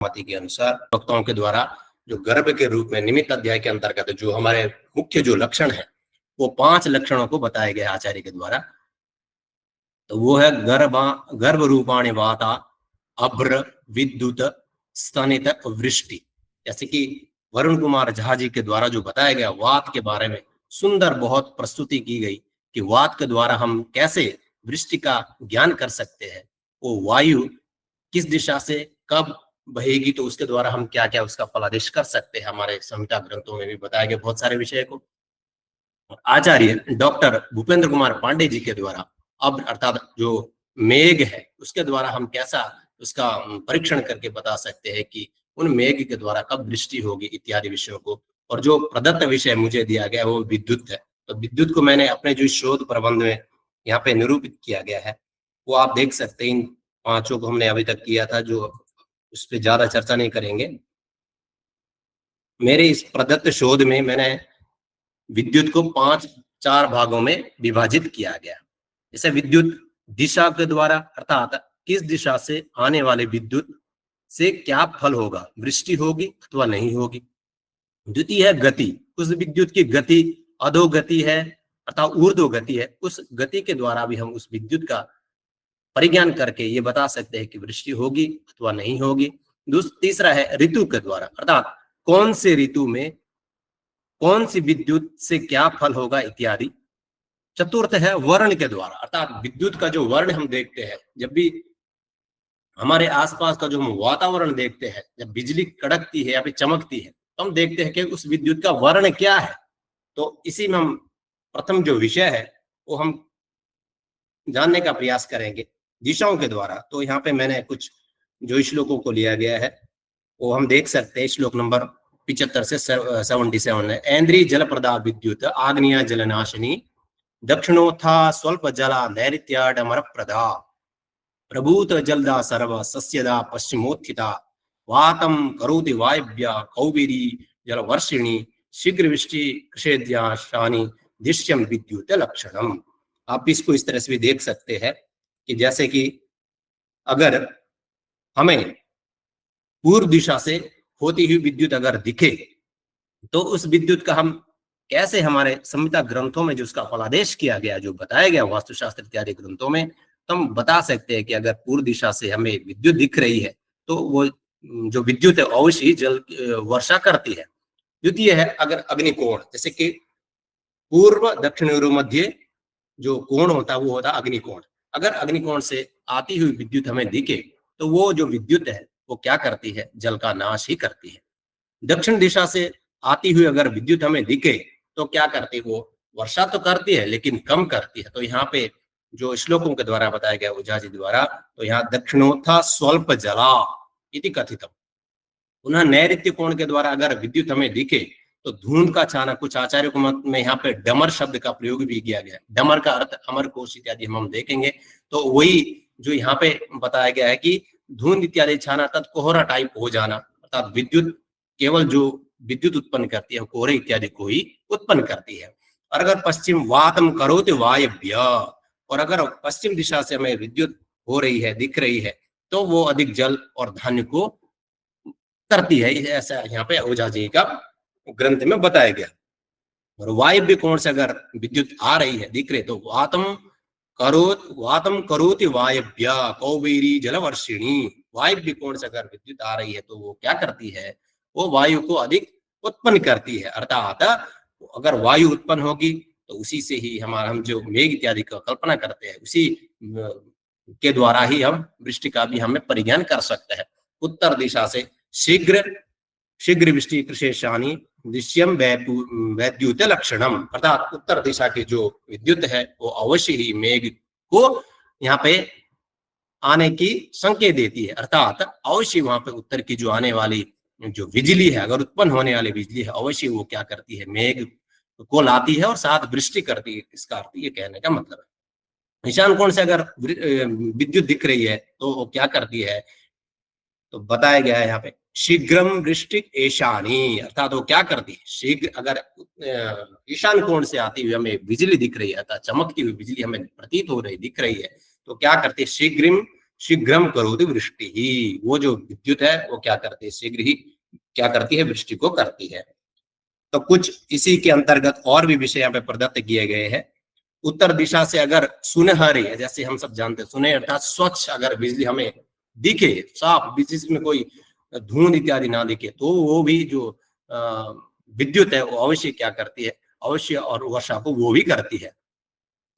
मति के अनुसार वक्ताओं के द्वारा जो गर्भ के रूप में निमित्त अध्याय के अंतर्गत जो हमारे मुख्य जो लक्षण है वो 5 लक्षणों को बताया गया आचार्य के द्वारा। तो वो है गर्भ रूपाणी वाता, अभ्र, विद्युत, स्तनित, वृष्टि। जैसे कि वरुण कुमार झा जी के द्वारा जो बताया गया वात के बारे में सुंदर बहुत प्रस्तुति की गई कि वात के द्वारा हम कैसे वृष्टि का ज्ञान कर सकते हैं, वो वायु किस दिशा से कब बहेगी तो उसके द्वारा हम क्या क्या उसका फलादेश कर सकते हैं। हमारे संहिता ग्रंथों में भी बताया गया बहुत सारे विषय को। आचार्य डॉक्टर भूपेंद्र कुमार पांडे जी के द्वारा अब अर्थात जो मेघ है उसके द्वारा हम कैसा उसका परीक्षण करके बता सकते हैं कि उन मेघ के द्वारा कब वृष्टि होगी इत्यादि विषयों को। और जो प्रदत्त विषय मुझे दिया गया वो विद्युत है। तो विद्युत को मैंने अपने जो शोध प्रबंध में यहाँ पे निरूपित किया गया है वो आप देख सकते हैं। इन 5 को हमने अभी तक किया था, जो उस पर ज्यादा चर्चा नहीं करेंगे। मेरे इस प्रदत्त शोध में मैंने विद्युत को 4 भागों में विभाजित किया गया। जैसे विद्युत दिशा के द्वारा अर्थात किस दिशा से आने वाले विद्युत से क्या फल होगा, वृष्टि होगी अथवा नहीं होगी। द्वितीय है गति, उस विद्युत की गति अधोगति है अर्थात ऊर्ध्व गति है, उस गति के द्वारा भी हम उस विद्युत का परिज्ञान करके ये बता सकते हैं कि वृष्टि होगी अथवा नहीं होगी। तीसरा है ऋतु के द्वारा अर्थात कौन से ऋतु में कौन सी विद्युत से क्या फल होगा इत्यादि। चतुर्थ है वर्ण के द्वारा अर्थात विद्युत का जो वर्ण हम देखते हैं, जब भी हमारे आसपास का जो हम वातावरण देखते हैं, जब बिजली कड़कती है या फिर चमकती है तो हम देखते हैं कि उस विद्युत का वर्ण क्या है। तो इसी में हम प्रथम जो विषय है वो हम जानने का प्रयास करेंगे दिशाओं के द्वारा। तो यहाँ पे मैंने कुछ जो श्लोकों को लिया गया है वो हम देख सकते हैं। श्लोक नंबर 75 से 77 है। ऐन्द्री जल प्रदा विद्युत आग्नेय जलनाशिनी दक्षिणोत्था स्वल्प जला नैऋत्याडमर प्रदा प्रभूत जलदा सर्व सस्यदा पश्चिमोत्थिता वातम करोति वायव्या कौबिरी जलवर्षिणी शीघ्र वृष्टि कृषेद्या शानी दृश्यम विद्युत लक्षणम। आप इसको इस तरह से भी देख सकते हैं कि जैसे कि अगर हमें पूर्व दिशा से होती हुई विद्युत अगर दिखे तो उस विद्युत का हम कैसे हमारे संहिता ग्रंथों में जो उसका फलादेश किया गया, जो बताया गया वास्तुशास्त्र इत्यादि ग्रंथों में, तो हम बता सकते हैं कि अगर पूर्व दिशा से हमें विद्युत दिख रही है तो वो जो विद्युत है अवश्य ही जल वर्षा करती है। द्वितीय है अगर अग्निकोण, जैसे कि पूर्व दक्षिण और मध्य जो कोण होता है वो होता है अग्निकोण। अगर अग्निकोण से आती हुई विद्युत हमें दिखे तो वो जो विद्युत है वो क्या करती है, जल का नाश ही करती है। दक्षिण दिशा से आती हुई अगर विद्युत हमें दिखे तो क्या करती है, वो वर्षा तो करती है लेकिन कम करती है। तो यहाँ पे जो श्लोकों के द्वारा बताया गया ओझा जी द्वारा, तो यहाँ दक्षिणोत्था स्वल्प जला इति कथितम। पुनः नैऋत्य कोण के द्वारा अगर विद्युत हमें दिखे तो धुंध का छाना, कुछ आचार्य को मत में यहाँ पे डमर शब्द का प्रयोग भी किया गया है। डमर का अर्थ अमर कोश इत्यादि हम देखेंगे। तो वही जो यहाँ पे बताया गया है कि धुंध इत्यादि छाना तत् कोहरा टाइप हो जाना, अर्थात विद्युत केवल जो विद्युत उत्पन्न करती है कोहरे इत्यादि को ही उत्पन्न करती है। और अगर पश्चिम वातम करोति वायव्य, और अगर पश्चिम दिशा से हमें विद्युत हो रही है दिख रही है तो वो अधिक जल और धान्य को करती है। ऐसा यहाँ पे ओझा जी का ग्रंथ में बताया गया। और वायव्य कोण से अगर विद्युत आ रही है दिख रही तो वातम करोति वायव्य कौबेरी जलवर्षिणी। वायव्य कोण से अगर विद्युत आ रही है तो वो क्या करती है, वो वायु को अधिक उत्पन्न करती है। अर्थात अगर वायु उत्पन्न होगी तो उसी से ही हम जो मेघ इत्यादि का कल्पना करते हैं उसी के द्वारा ही हम वृष्टि का भी हमें परिज्ञान कर सकते हैं। उत्तर दिशा से शीघ्र वृष्टि कृषेशानी दृश्यम वैद्युत लक्षणम, अर्थात उत्तर दिशा की जो विद्युत है वो अवश्य ही मेघ को यहाँ पे आने की संकेत देती है। अर्थात अवश्य वहां पे उत्तर की जो आने वाली जो बिजली है, अगर उत्पन्न होने वाली बिजली है, अवश्य वो क्या करती है, मेघ को लाती है और साथ वृष्टि करती है। इसका अर्थ ये कहने का मतलब है। ईशान कोण से अगर विद्युत दिख रही है तो वो क्या करती है, तो बताया गया है यहाँ पे शीघ्रम वृष्टि ईशानी, अर्थात वो क्या करती है शीघ्र, अगर ईशान कोण से आती हुई हमें बिजली दिख रही है अर्थात चमकती हुई बिजली हमें प्रतीत हो रही दिख रही है तो क्या करती है शीघ्रम करोति वृष्टि ही, वो जो विद्युत है वो क्या करती है, शीघ्र ही क्या करती है, वृष्टि को करती है। तो कुछ इसी के अंतर्गत और भी विषय यहाँ पे प्रदत्त किए गए हैं। उत्तर दिशा से अगर सुनहरी, जैसे हम सब जानते हैं सुनहरी अर्थात स्वच्छ अगर बिजली हमें दिखे, साफ, जिसमें कोई धुंध इत्यादि ना दिखे, तो वो भी जो विद्युत है वो अवश्य क्या करती है, अवश्य और वर्षा को वो भी करती है।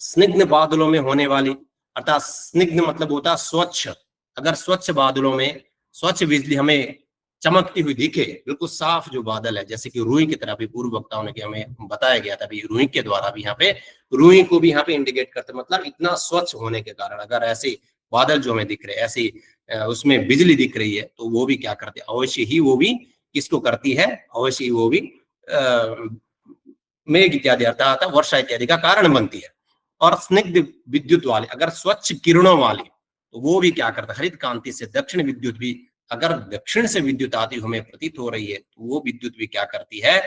स्निग्ध बादलों में होने वाली, अर्थात स्निग्ध मतलब होता है स्वच्छ, अगर स्वच्छ बादलों में स्वच्छ बिजली हमें चमकती हुई दिखे, बिल्कुल साफ जो बादल है, जैसे कि रुई की तरह भी पूर्व वक्ताओं ने हमें बताया गया था, रुई के द्वारा भी यहाँ पे रुई को भी यहाँ पे इंडिकेट करते, मतलब इतना स्वच्छ होने के कारण अगर ऐसे बादल जो हमें दिख रहे हैं, ऐसी उसमें बिजली दिख रही है, तो वो भी क्या करते हैं, अवश्य ही वो भी किसको करती है, अवश्य ही वो भी मेघ इत्यादि अर्थात वर्षा इत्यादि का कारण बनती है। और स्निग्ध विद्युत वाले, अगर स्वच्छ किरणों वाली, तो वो भी क्या करता है, हरित कांति से दक्षिण विद्युत भी, अगर दक्षिण से विद्युत आती हमें प्रतीत हो रही है, तो वो विद्युत भी क्या करती है,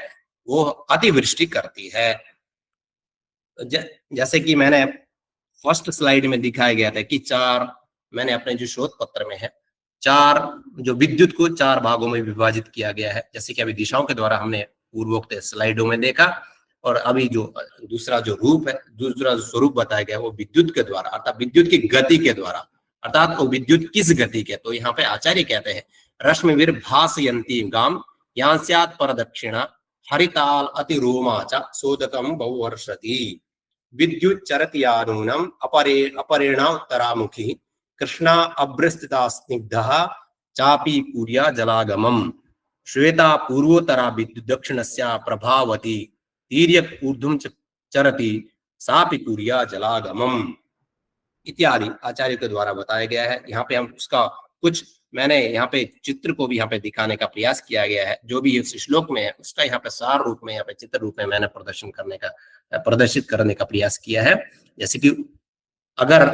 वो अतिवृष्टि करती है। जैसे कि मैंने फर्स्ट स्लाइड में दिखाया गया था कि चार, मैंने अपने जो शोध पत्र में है, चार जो विद्युत को चार भागों में विभाजित किया गया है, जैसे कि अभी दिशाओं के द्वारा हमने पूर्वोक्त स्लाइडों में देखा, और अभी जो दूसरा जो रूप है, दूसरा जो स्वरूप बताया गया वो विद्युत के द्वारा, अर्थात विद्युत की गति के द्वारा, अर्थात वो विद्युत किस गति के, तो यहाँ पे आचार्य कहते हैं रश्मिविर भासयन्ती गाम यांस्यात् परदक्षिणा हरिताल अति रोमाचा सोदकम बहुवर्षति विद्युत चरतियानूनम अपरेणा उत्तरामुखी कृष्णा अभ्रस्थिता स्निग्धः चापी कुर्या जलागमम श्वेता पूर्वोत्तरा विद्युत दक्षिणस्या प्रभावती तीर्यक ऊर्ध्वं चरति सापि कुर्या जलागमम इत्यादि आचार्य के द्वारा बताया गया है। यहाँ पे हम उसका कुछ, मैंने यहाँ पे चित्र को भी यहाँ पे दिखाने का प्रयास किया गया है, जो भी इस श्लोक में है उसका यहाँ पे सार रूप में, यहाँ पे चित्र रूप में मैंने प्रदर्शित करने का प्रयास किया है। जैसे कि अगर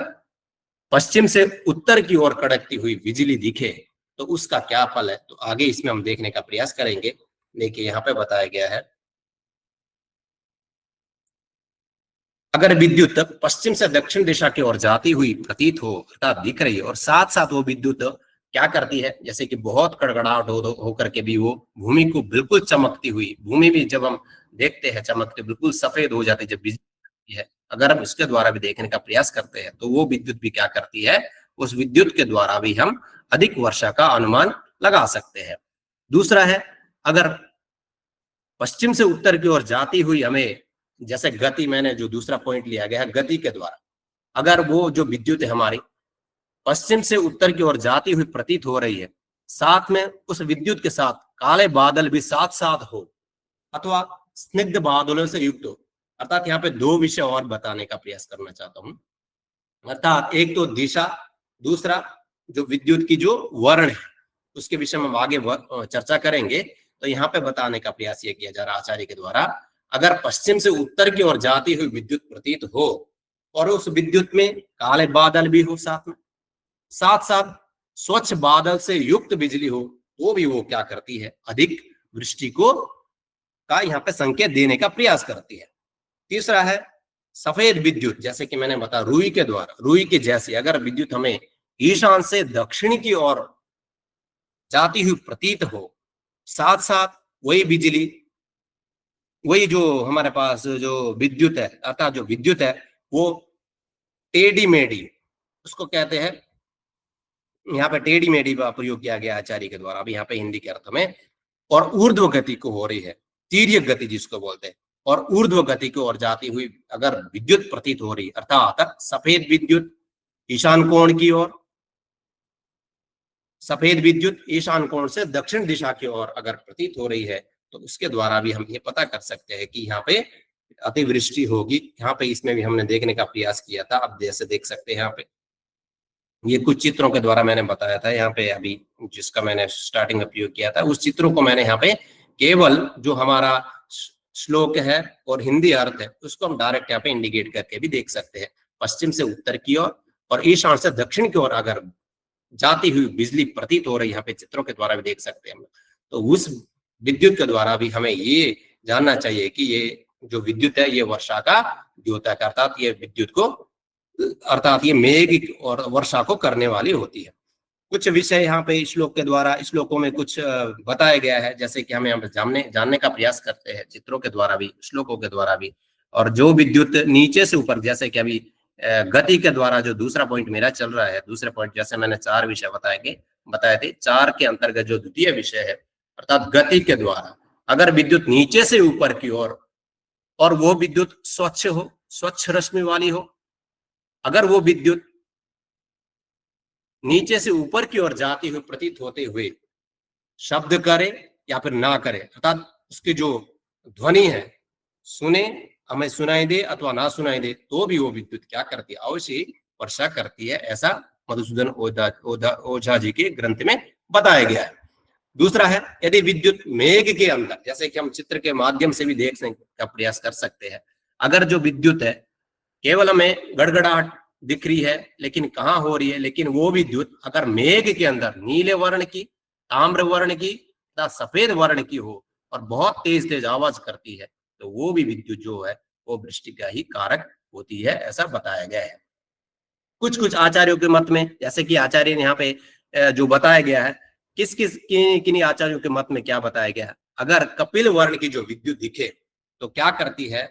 पश्चिम से उत्तर की ओर कड़कती हुई बिजली दिखे तो उसका क्या फल है, तो आगे इसमें हम देखने का प्रयास करेंगे। देखिए यहाँ पे बताया गया है, अगर विद्युत पश्चिम से दक्षिण दिशा की ओर जाती हुई प्रतीत हो, अर्थात दिख रही है, और साथ साथ वो विद्युत क्या करती है, जैसे कि बहुत कड़कड़ाहट होकर के भी वो भूमि को बिल्कुल चमकती हुई, भूमि भी जब हम देखते हैं चमकते बिल्कुल सफेद हो जाती है जब बिजली है, अगर हम इसके द्वारा भी देखने का प्रयास करते हैं तो वो विद्युत भी क्या करती है, उस विद्युत के द्वारा भी हम अधिक वर्षा का अनुमान लगा सकते हैं। दूसरा है, अगर पश्चिम से उत्तर की ओर जाती हुई हमें, जैसे गति, मैंने जो दूसरा पॉइंट लिया गया है गति के द्वारा, अगर वो जो विद्युत है हमारी पश्चिम से उत्तर की ओर जाती हुई प्रतीत हो रही है, साथ में उस विद्युत के साथ काले बादल भी साथ साथ हो अथवा स्निग्ध बादलों से युक्त हो, अर्थात यहाँ पे दो विषय और बताने का प्रयास करना चाहता हूं, अर्थात एक तो दिशा, दूसरा जो विद्युत की जो वर्ण है उसके विषय में हम आगे चर्चा करेंगे। तो यहाँ पे बताने का प्रयास ये किया जा रहा है आचार्य के द्वारा, अगर पश्चिम से उत्तर की ओर जाती हुई विद्युत प्रतीत हो और उस विद्युत में काले बादल भी हो, साथ साथ स्वच्छ बादल से युक्त बिजली हो, तो भी वो क्या करती है, अधिक वृष्टि को का यहाँ पे संकेत देने का प्रयास करती है। तीसरा है सफेद विद्युत, जैसे कि मैंने बताया रुई के द्वारा, रुई के जैसी अगर विद्युत हमें ईशान से दक्षिण की ओर जाती हुई प्रतीत हो, साथ साथ वही बिजली, वही जो हमारे पास जो विद्युत है, अर्थात जो विद्युत है वो टेढ़ी मेढ़ी, उसको कहते हैं, यहाँ पे टेढ़ी मेढ़ी का प्रयोग किया गया आचार्य के द्वारा, अभी यहाँ पे हिंदी के अर्थ में, और ऊर्ध्व गति को हो रही है, तिर्यक गति जिसको बोलते हैं, और ऊर्ध्व गति की ओर जाती हुई अगर विद्युत प्रतीत हो रही, अर्थात सफेद विद्युत ईशान कोण की ओर, सफेद विद्युत ईशान कोण से दक्षिण दिशा की ओर अगर प्रतीत हो रही है, तो उसके द्वारा भी हम ये पता कर सकते हैं कि यहाँ पे अतिवृष्टि होगी। यहाँ पे इसमें भी हमने देखने का प्रयास किया था, अब जैसे देख सकते हैं यहाँ पे ये कुछ चित्रों के द्वारा मैंने बताया था, यहाँ पे अभी जिसका मैंने स्टार्टिंग में उपयोग किया था, उस चित्रों को मैंने यहाँ पे केवल जो हमारा श्लोक है और हिंदी अर्थ है उसको हम डायरेक्ट यहाँ पे इंडिकेट करके भी देख सकते हैं। पश्चिम से उत्तर की ओर और ईशान से दक्षिण की ओर अगर जाती हुई बिजली प्रतीत हो रही, यहाँ पे चित्रों के द्वारा भी देख सकते हैं हम, तो उस विद्युत के द्वारा भी हमें ये जानना चाहिए कि ये जो विद्युत है ये वर्षा का द्योतक, अर्थात ये विद्युत को अर्थात ये मेघ और वर्षा को करने वाली होती है। कुछ विषय यहाँ पे श्लोक के द्वारा, श्लोकों में कुछ बताया गया है, जैसे कि हमें यहाँ पे जानने का प्रयास करते हैं चित्रों के द्वारा भी, श्लोकों के द्वारा भी। और जो विद्युत नीचे से ऊपर, जैसे कि अभी गति के द्वारा जो दूसरा पॉइंट मेरा चल रहा है, दूसरे पॉइंट जैसे मैंने 4 विषय बताए थे, 4 के अंतर्गत जो द्वितीय विषय है अर्थात गति के द्वारा अगर विद्युत नीचे से ऊपर की ओर और वो विद्युत स्वच्छ हो, स्वच्छ रश्मि वाली हो, अगर वो विद्युत नीचे से ऊपर की ओर जाती हुई प्रतीत होते हुए शब्द करे या फिर ना करे, अर्थात उसकी जो ध्वनि है सुने, हमें सुनाई दे अथवा ना सुनाई दे, तो भी वो विद्युत क्या करती है, अवश्य वर्षा करती है। ऐसा मधुसूदन ओझा जी के ग्रंथ में बताया गया है। दूसरा है, यदि विद्युत मेघ के अंदर, जैसे कि हम चित्र के माध्यम से भी देखने का प्रयास कर सकते हैं, अगर जो विद्युत है केवल हमें गड़गड़ाहट दिख रही है लेकिन कहाँ हो रही है, लेकिन वो विद्युत अगर मेघ के अंदर नीले वर्ण की, ताम्र वर्ण की या सफेद वर्ण की हो और बहुत तेज तेज आवाज करती है, तो वो भी विद्युत जो है वो वृष्टि का ही कारक होती है, ऐसा बताया गया है। कुछ कुछ आचार्यों के मत में, जैसे कि आचार्य ने यहाँ पे जो बताया गया है, किन आचार्यों के मत में क्या बताया गया है, अगर कपिल वर्ण की जो विद्युत दिखे तो क्या करती है,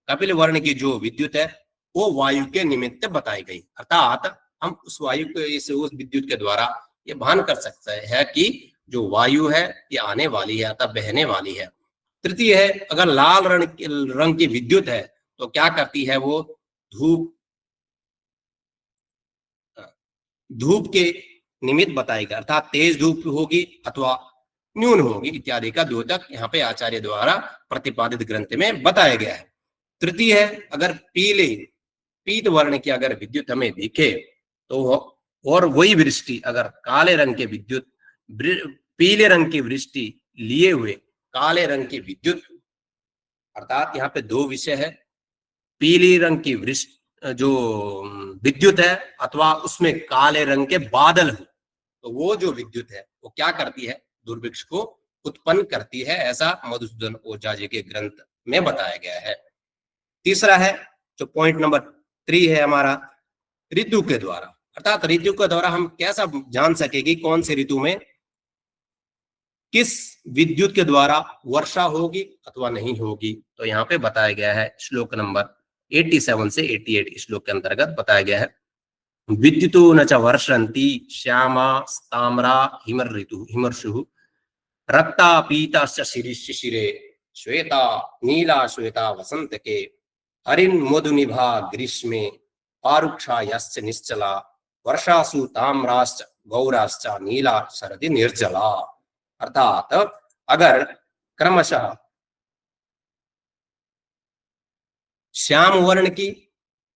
कपिल वर्ण की जो विद्युत है वो वायु के निमित्त बताई गई, अर्थात हम उस वायु के, उस विद्युत के द्वारा ये भान कर सकते हैं कि जो वायु है ये आने वाली है, अर्थात बहने वाली है। तृतीय है, अगर लाल रंग की विद्युत है तो क्या करती है, वो धूप के निमित्त बताएगा, अर्थात तेज धूप होगी अथवा न्यून होगी इत्यादि का द्योतक यहाँ पे आचार्य द्वारा प्रतिपादित ग्रंथ में बताया गया है। तृतीय है, अगर पीत वर्ण की अगर विद्युत हमें दिखे तो, और वही वृष्टि अगर काले रंग के विद्युत, पीले रंग की वृष्टि लिए हुए काले रंग की विद्युत, अर्थात यहाँ पे 2 विषय है, पीली रंग की वृष्टि जो विद्युत है अथवा उसमें काले रंग के बादल हो, तो वो जो विद्युत है वो क्या करती है, दुर्भिक्ष को उत्पन्न करती है, ऐसा मधुसूदन ओझा जी के ग्रंथ में बताया गया है। तीसरा है, जो पॉइंट नंबर 3 है हमारा, ऋतु के द्वारा, अर्थात ऋतु के द्वारा हम कैसा जान सके कि कौन से ऋतु में किस विद्युत के द्वारा वर्षा होगी अथवा नहीं होगी, तो यहाँ पे बताया गया है श्लोक नंबर 87 से 88 श्लोक के अंतर्गत बताया गया है, विद्युतो न च वर्षन्ति श्यामा ताम्रा हिमर्षु रक्ता पीताश्च शिशिरे श्वेता नीला श्वेता वसंत के हरिन मधुनिभा ग्रीष्मे पारुक्षा यश्च निश्चला वर्षासु ताम्राश्च गौराश्च नीला शरदि निर्जला। अर्थात अगर क्रमशः श्याम वर्ण की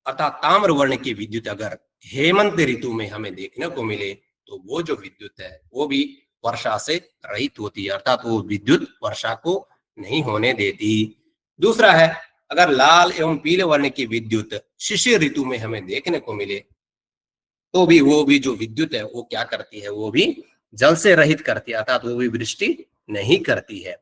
अर्थात ताम्र वर्ण की विद्युत अगर हेमंत ऋतु में हमें देखने को मिले तो वो जो विद्युत है वो भी वर्षा से रहित होती है, अर्थात वो विद्युत वर्षा को नहीं होने देती। दूसरा है, अगर लाल एवं पीले वर्ण की विद्युत शिशिर ऋतु में हमें देखने को मिले तो भी वो भी जो विद्युत है वो क्या करती है, वो भी जल से रहित करती है, अर्थात वो भी वृष्टि नहीं करती है।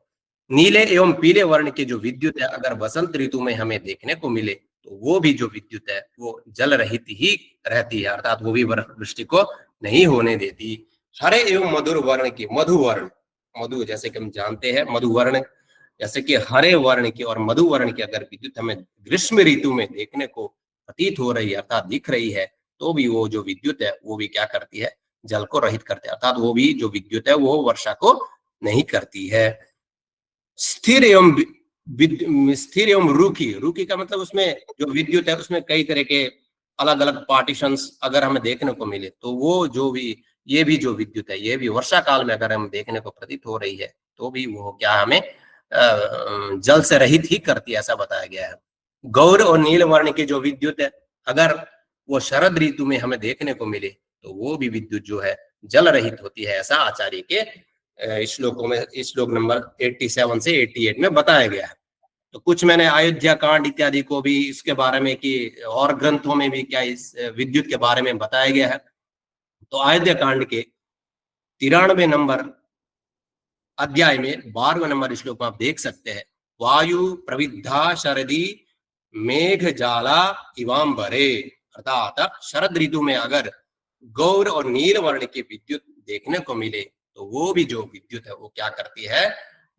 नीले एवं पीले वर्ण की जो विद्युत है अगर वसंत ऋतु में हमें देखने को मिले तो वो भी जो विद्युत है वो जल रहित ही रहती है, अर्थात वो भी वृष्टि को नहीं होने देती। हरे एवं मधुर वर्ण की, मधु जैसे कि हम जानते हैं मधु वर्ण, जैसे कि हरे वर्ण की और मधु वर्ण की अगर विद्युत हमें ग्रीष्म ऋतु में देखने को प्रतीत हो रही है अर्थात दिख रही है, तो भी वो जो विद्युत है वो भी क्या करती है, जल को रहित करती है, अर्थात वो भी जो विद्युत है वो वर्षा को नहीं करती है। स्थिर एवं रूखी का मतलब उसमें जो विद्युत है उसमें कई तरह के अलग अलग पार्टीशंस अगर हमें देखने को मिले तो वो जो भी, ये भी जो विद्युत है ये भी वर्षा काल में अगर हम देखने को प्रतीत हो रही है तो भी वो क्या हमें जल से रहित ही करती है, ऐसा बताया गया है। गौर और नील वर्ण की जो विद्युत है अगर वो शरद ऋतु में हमें देखने को मिले तो वो भी विद्युत जो है जल रहित होती है, ऐसा आचार्य के श्लोकों में, श्लोक नंबर 87 से 88 में बताया गया है। तो कुछ मैंने अयोध्या कांड इत्यादि को भी इसके बारे में कि और ग्रंथों में भी क्या इस विद्युत के बारे में बताया गया है। तो अयोध्या कांड के 93 नंबर अध्याय में 12वें नंबर श्लोक में आप देख सकते हैं, वायु प्रविद्धा शरदी मेघ जाला इवांबरे, अर्थात शरद ऋतु में अगर गौर और नील वर्ण की विद्युत देखने को मिले तो वो भी जो विद्युत है वो क्या करती है,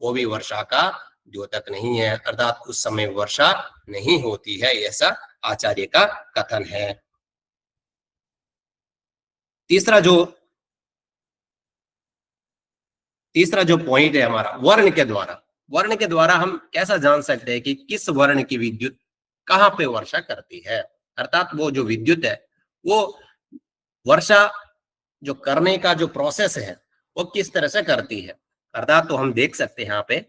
वो भी वर्षा का द्योतक नहीं है, अर्थात उस समय वर्षा नहीं होती है, ऐसा आचार्य का कथन है। तीसरा जो पॉइंट है हमारा, वर्ण के द्वारा हम कैसा जान सकते हैं कि किस वर्ण की विद्युत कहाँ पे वर्षा करती है, अर्थात वो जो विद्युत है वो वर्षा जो करने का जो प्रोसेस है वो किस तरह से करती है, अर्थात तो हम देख सकते हैं यहाँ पे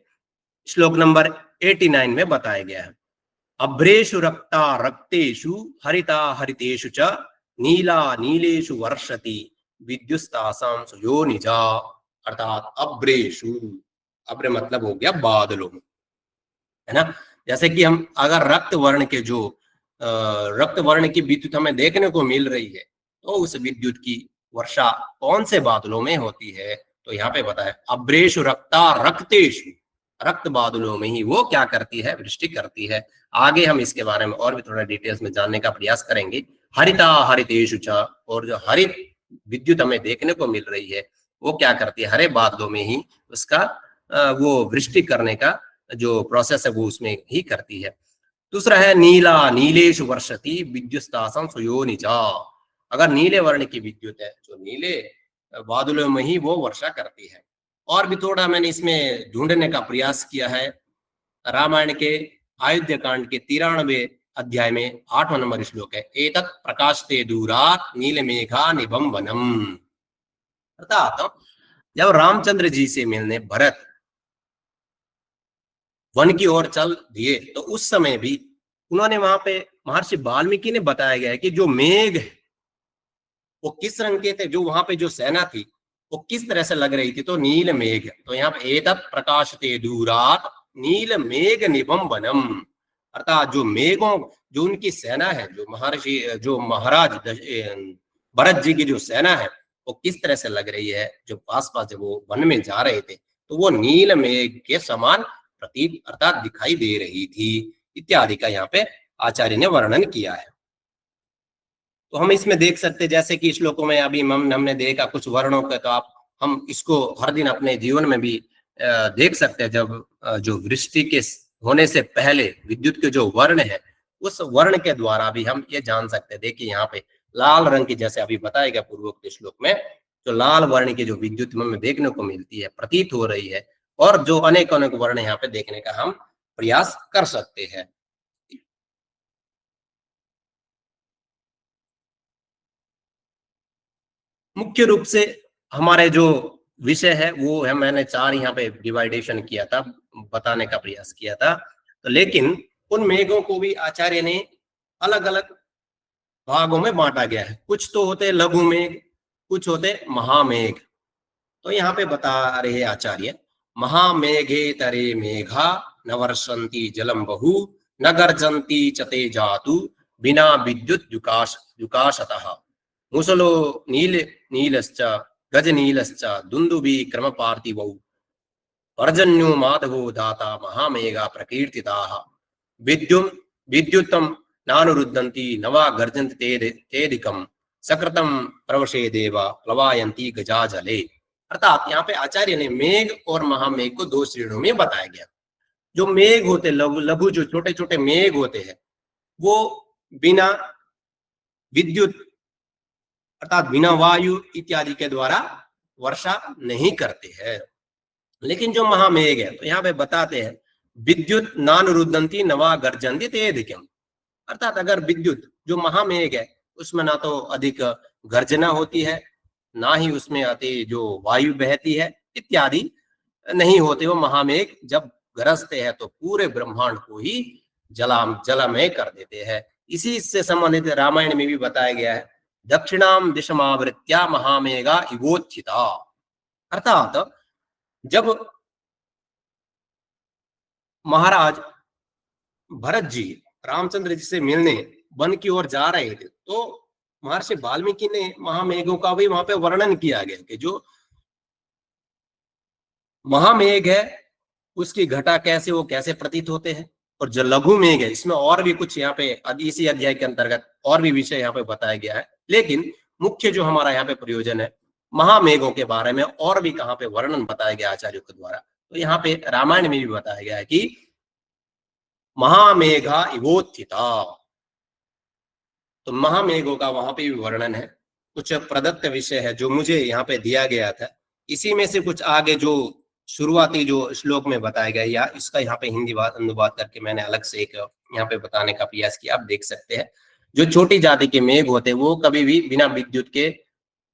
श्लोक नंबर 89 में बताया गया है, अभ्रेषु रक्ता रक्तेषु हरिता हरितेषु च नीला नीलेषु वर्षति विद्युस्तासां सुयोनिजा, अर्थात अभ्रेषु, अभ्र मतलब हो गया बादलों, है ना। जैसे कि हम अगर रक्त वर्ण की विद्युत हमें देखने को मिल रही है तो उस विद्युत की वर्षा कौन से बादलों में होती है, तो यहाँ पे बताया अभ्रेषु रक्ता रक्तेषु, रक्त बादलों में ही वो क्या करती है, वृष्टि करती है। आगे हम इसके बारे में और भी थोड़ा डिटेल्स में जानने का प्रयास करेंगे। हरिता हरितेषु च, और जो हरित विद्युत हमें देखने को मिल रही है वो क्या करती है, हरे बादलों में ही उसका वो वृष्टि करने का जो प्रोसेस है वो उसमें ही करती है। दूसरा है नीला नीलेषु वर्षति विद्युस्तासं सुयोनिजा, अगर नीले वर्ण की विद्युत है जो नीले बादलों में ही वो वर्षा करती है। और भी थोड़ा मैंने इसमें ढूंढने का प्रयास किया है, रामायण के अयोध्या कांड के 93 अध्याय में 8वां नंबर श्लोक है, एतत् प्रकाशते दूरात् नील मेघा निभम वनम, अर्थात जब रामचंद्र जी से मिलने भरत वन की ओर चल दिए तो उस समय भी उन्होंने वहां पे महर्षि वाल्मीकि ने बताया गया है कि जो मेघ वो किस रंग के थे, जो वहां पे जो सेना थी वो किस तरह से लग रही थी, तो नील मेघ, तो यहाँ पे एतत् प्रकाशते दूरात् नील मेघ निभम वनम, अर्थात जो मेघों, जो उनकी सेना है, जो महर्षि जो महाराज भरत जी की जो सेना है वो किस तरह से लग रही है, जो आस पास जब वो वन में जा रहे थे तो वो नील मेघ के समान प्रतीत अर्थात दिखाई दे रही थी, इत्यादि का यहाँ पे आचार्य ने वर्णन किया है। तो हम इसमें देख सकते जैसे कि श्लोकों में अभी हमने देखा कुछ वर्णों का, तो आप हम इसको हर दिन अपने जीवन में भी देख सकते हैं, जब जो वृष्टि के होने से पहले विद्युत के जो वर्ण है उस वर्ण के द्वारा भी हम ये जान सकते हैं। देखिए यहाँ पे लाल रंग की, जैसे अभी बताया गया पूर्वोक्त श्लोक में, जो लाल वर्ण की जो विद्युत हमें देखने को मिलती है, प्रतीत हो रही है, और जो अनेक अनेक वर्ण यहाँ पे देखने का हम प्रयास कर सकते हैं। मुख्य रूप से हमारे जो विषय है वो है, मैंने 4 यहाँ पे डिवाइडेशन किया था, बताने का प्रयास किया था, तो लेकिन उन मेघों को भी आचार्य ने अलग अलग भागों में बांटा गया है। कुछ तो होते लघु मेघ, कुछ होते महामेघ। तो यहाँ पे बता रहे आचार्य, महामेघे तरे मेघा न वर्षन्ति जलम बहु न गर्जन्ति चते जातु बिना विद्युत युकाशतः मुसलो नील नीलश्च गज नीलश्च दुंदुभि क्रम पार्थिवौ पर्जन्यो माधवो दाता महामेघा प्रकीर्तिताः विद्युम विद्युतम नानुरुद्धन्ति नवा गर्जन्ति तेदिकम सकृतम प्रवशे देवा प्लवायन्ति गजाजले, अर्थात यहाँ पे आचार्य ने मेघ और महामेघ को 2 श्रेणियों में बताया गया। जो मेघ होते लघु जो छोटे छोटे मेघ होते हैं वो बिना विद्युत अर्थात बिना वायु इत्यादि के द्वारा वर्षा नहीं करते हैं। लेकिन जो महामेघ है तो यहाँ पे बताते हैं विद्युत नानुरुद्धन्ति नवा गर्जन्ति तेदिकम, अर्थात अगर विद्युत जो महामेघ है उसमें ना तो अधिक गर्जना होती है, ना ही उसमें अति जो वायु बहती है इत्यादि नहीं होते, वो महामेघ जब गरजते हैं तो पूरे ब्रह्मांड को ही जलमय कर देते हैं। इसी से संबंधित रामायण में भी बताया गया है, दक्षिणाम दिशमावृत्या महामेघा इवोत्थिता, अर्थात जब महाराज भरत जी रामचंद्र जी से मिलने वन की ओर जा रहे थे तो महर्षि वाल्मीकि ने महामेघों का भी वहां पे वर्णन किया गया कि जो महामेघ है उसकी घटा कैसे वो कैसे प्रतीत होते हैं। और जो लघु मेघ है इसमें और भी कुछ यहाँ पे इसी अध्याय के अंतर्गत और भी विषय यहाँ पे बताया गया है, लेकिन मुख्य जो हमारा यहाँ पे प्रयोजन है महामेघों के बारे में और भी कहाँ पे वर्णन बताया गया आचार्यों के द्वारा। तो यहाँ पे रामायण में भी बताया गया है कि महामेघा इवोत्थिता, तो महामेघों का वहां पे भी वर्णन है। कुछ प्रदत्त विषय है जो मुझे यहाँ पे दिया गया था, इसी में से कुछ आगे जो शुरुआती जो श्लोक में बताया गया या इसका यहाँ पे हिंदी अनुवाद करके मैंने अलग से एक यहाँ पे बताने का प्रयास किया। आप देख सकते हैं जो छोटी जाति के मेघ होते हैं वो कभी भी बिना विद्युत के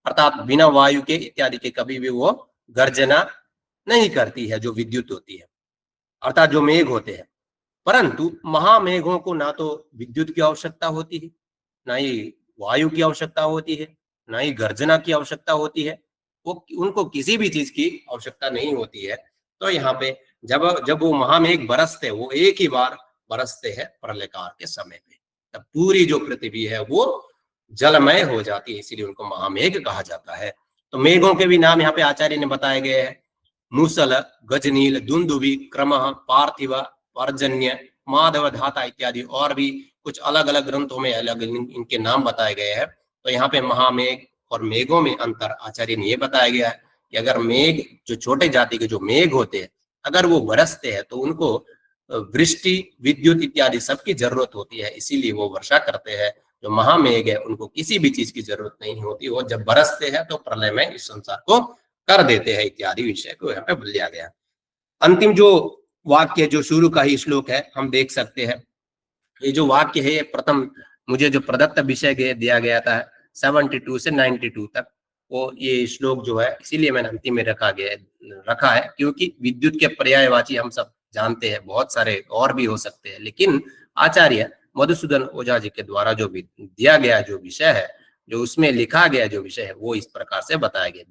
अर्थात बिना वायु के इत्यादि के कभी भी वो गर्जना नहीं करती है जो विद्युत होती है, अर्थात जो मेघ होते हैं। परंतु महामेघों को ना तो विद्युत की आवश्यकता होती है, ना ही वायु की आवश्यकता होती है, ना ही गर्जना की आवश्यकता होती है, वो उनको किसी भी चीज की आवश्यकता नहीं होती है। तो यहाँ पे जब जब वो महामेघ बरसते वो एक ही बार बरसते हैं प्रलय काल के समय पे, तब पूरी जो पृथ्वी है वो जलमय हो जाती है, इसीलिए उनको महामेघ कहा जाता है। तो मेघों के भी नाम यहाँ पे आचार्य ने बताए गए हैं, मूसल, गजनील, दुंदुभि, क्रमः, पार्थिव, पर्जन्य, माधव, धाता इत्यादि और भी कुछ अलग अलग ग्रंथों में अलग इनके नाम बताए गए हैं। तो यहाँ पे महामेघ और मेघों में अंतर आचार्य ने ये बताया गया है कि अगर मेघ जो छोटे जाति के जो मेघ होते हैं अगर वो बरसते हैं तो उनको वृष्टि, विद्युत इत्यादि सबकी जरूरत होती है, इसीलिए वो वर्षा करते हैं। जो महामेघ है उनको किसी भी चीज की जरूरत नहीं होती, वो जब बरसते हैं तो प्रलय में इस संसार को कर देते हैं इत्यादि विषय को यहाँ पे लिया गया। अंतिम जो वाक्य जो शुरू का ही श्लोक है हम देख सकते हैं, ये जो वाक्य है प्रथम मुझे जो प्रदत्त विषय दिया गया था 72 से 92 तक, वो ये श्लोक जो है इसीलिए मैंने अंतिम में रखा है क्योंकि विद्युत के पर्यायवाची हम सब जानते हैं, बहुत सारे और भी हो सकते हैं, लेकिन आचार्य मधुसूदन ओझा जी के द्वारा जो दिया गया जो विषय है, जो उसमें लिखा गया जो विषय है वो इस प्रकार से बताया गया।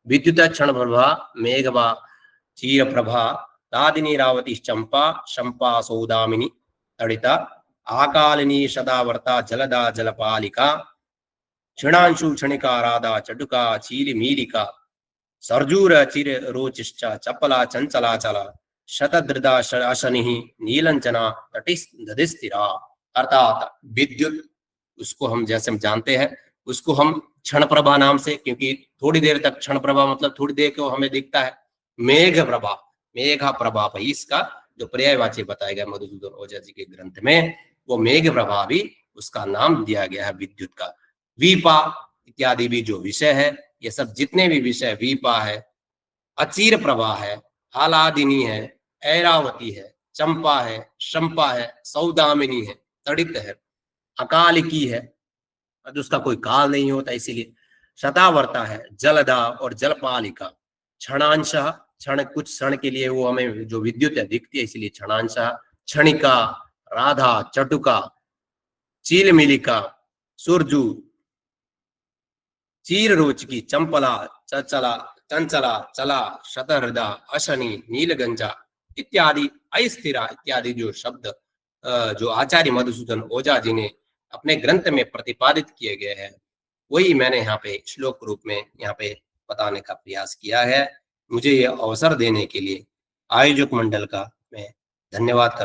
विद्युत क्षण प्रभा मेघवा चीर प्रभा दादिनी रावती चंपा शंपा सौदामिनी तड़िता आकालिनी सदावर्ता जलदा जलपालिका क्षणांशु क्षणिका राधा चटुका चीली मीलिका सर्जूर चिर रोचिश्च चपला चंचला चला शतद्रदा अशनि नीलंचना तटिस्थिरा। अर्थात विद्युत उसको हम जैसे हम जानते हैं उसको हम क्षण प्रभा नाम से, क्योंकि थोड़ी देर तक क्षण प्रभा मतलब थोड़ी देर को हमें दिखता है, मेघ प्रभा मेघा प्रभा भाई इसका जो पर्यायवाची बताया गया मधुसूदन ओझा जी के ग्रंथ में, वो मेघ प्रभा भी उसका नाम दिया गया है विद्युत का। वीपा इत्यादि भी जो विषय है, ये सब जितने भी विषय, वीपा है, अचीर प्रभा है, आलादिनी है, ऐरावती है, चंपा है, शंपा है, सौदामिनी है, तड़ित है, अकालिकी है, उसका कोई काल नहीं होता इसीलिए, शतावर्ता है, जलदा और जलपालिका, क्षणांश क्षण कुछ क्षण के लिए वो हमें जो विद्युत है दिखती है इसलिए क्षणांश, क्षणिका, राधा, चटुका, चीलमिलिका, सुरजू, चीर रोचकी, चंपला, चंचला चंचला चला, शतहृदा, अशनि, नीलगंजा इत्यादि, अस्थिरा इत्यादि जो शब्द जो आचार्य मधुसूदन ओझा जी ने अपने ग्रंथ में प्रतिपादित किए गए हैं वही मैंने यहाँ पे श्लोक रूप में यहाँ पे बताने का प्रयास किया है। मुझे यह अवसर देने के लिए आयोजक मंडल का मैं धन्यवाद करता हूं।